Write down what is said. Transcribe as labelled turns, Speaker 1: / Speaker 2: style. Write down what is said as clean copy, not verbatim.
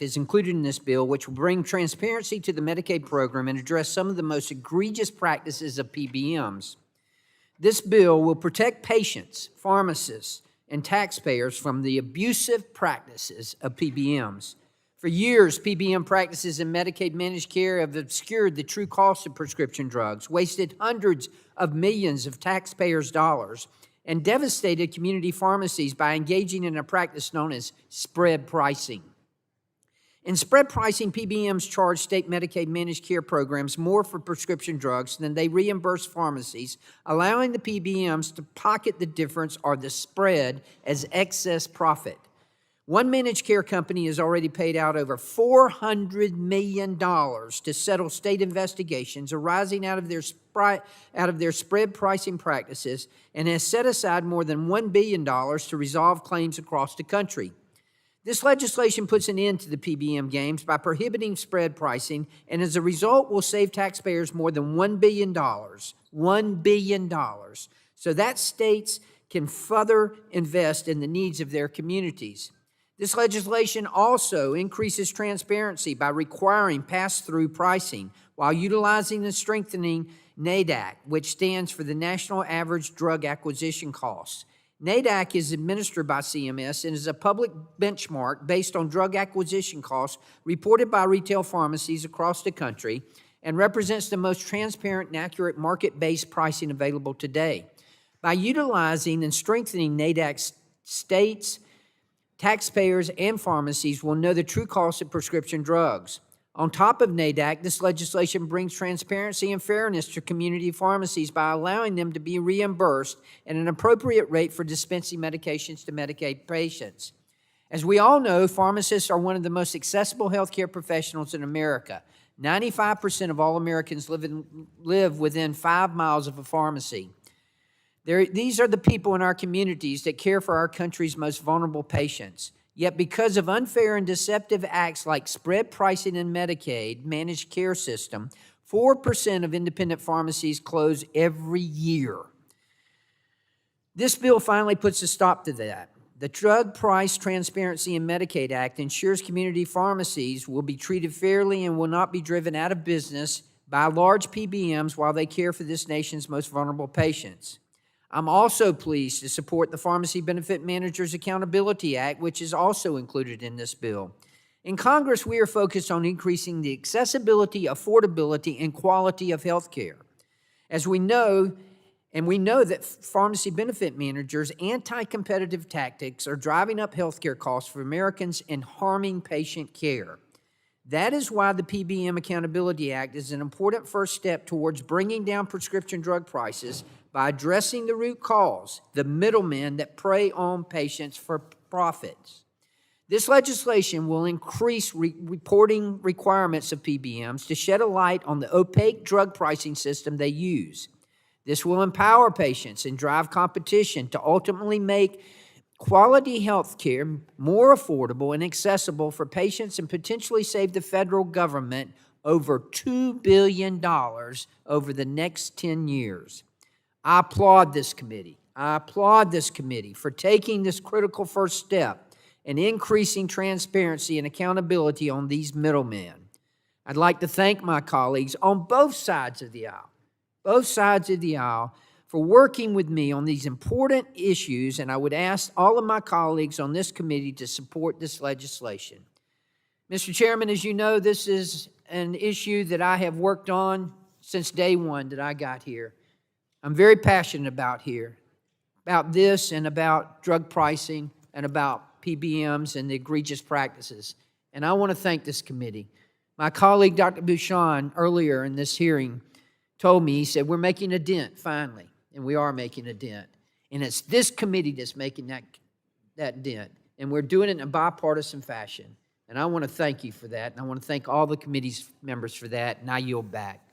Speaker 1: is included in this bill, which will bring transparency to the Medicaid program and address some of the most egregious practices of PBMs. This bill will protect patients, pharmacists, and taxpayers from the abusive practices of PBMs. For years, PBM practices in Medicaid managed care have obscured the true cost of prescription drugs, wasted hundreds of millions of taxpayers' dollars, and devastated community pharmacies by engaging in a practice known as spread pricing. In spread pricing, PBMs charge state Medicaid managed care programs more for prescription drugs than they reimburse pharmacies, allowing the PBMs to pocket the difference or the spread as excess profit. One managed care company has already paid out over $400 million to settle state investigations arising out of their spread pricing practices and has set aside more than $1 billion to resolve claims across the country. This legislation puts an end to the PBM games by prohibiting spread pricing, and as a result will save taxpayers more than $1 billion. $1 billion. So that states can further invest in the needs of their communities. This legislation also increases transparency by requiring pass-through pricing while utilizing and strengthening NADAC, which stands for the National Average Drug Acquisition Cost. NADAC is administered by CMS and is a public benchmark based on drug acquisition costs reported by retail pharmacies across the country and represents the most transparent and accurate market-based pricing available today. By utilizing and strengthening NADAC, states, taxpayers, and pharmacies will know the true cost of prescription drugs. On top of NADAC, this legislation brings transparency and fairness to community pharmacies by allowing them to be reimbursed at an appropriate rate for dispensing medications to Medicaid patients. As we all know, pharmacists are one of the most accessible healthcare professionals in America. 95% of all Americans live within 5 miles of a pharmacy. These are the people in our communities that care for our country's most vulnerable patients. Yet because of unfair and deceptive acts like spread pricing in Medicaid managed care system, 4% of independent pharmacies close every year. This bill finally puts a stop to that. The Drug Price Transparency in Medicaid Act ensures community pharmacies will be treated fairly and will not be driven out of business by large PBMs while they care for this nation's most vulnerable patients. I'm also pleased to support the Pharmacy Benefit Managers Accountability Act, which is also included in this bill. In Congress, we are focused on increasing the accessibility, affordability, and quality of health care. As we know, that pharmacy benefit managers' anti-competitive tactics are driving up health care costs for Americans and harming patient care. That is why the PBM Accountability Act is an important first step towards bringing down prescription drug prices by addressing the root cause, the middlemen that prey on patients for profits. This legislation will increase reporting requirements of PBMs to shed a light on the opaque drug pricing system they use. This will empower patients and drive competition to ultimately make quality health care more affordable and accessible for patients and potentially save the federal government over $2 billion over the next 10 years. I applaud this committee. For taking this critical first step and increasing transparency and accountability on these middlemen. I'd like to thank my colleagues on both sides of the aisle, for working with me on these important issues, and I would ask all of my colleagues on this committee to support this legislation. Mr. Chairman, as you know, this is an issue that I have worked on since day one that I got here. I'm very passionate about this and about drug pricing and about PBMs and the egregious practices. And I want to thank this committee. My colleague, Dr. Bouchon, earlier in this hearing told me, he said, we're making a dent finally, and we are making a dent. And it's this committee that's making that dent. And we're doing it in a bipartisan fashion. And I want to thank you for that, and I want to thank all the committee's members for that, and I yield back.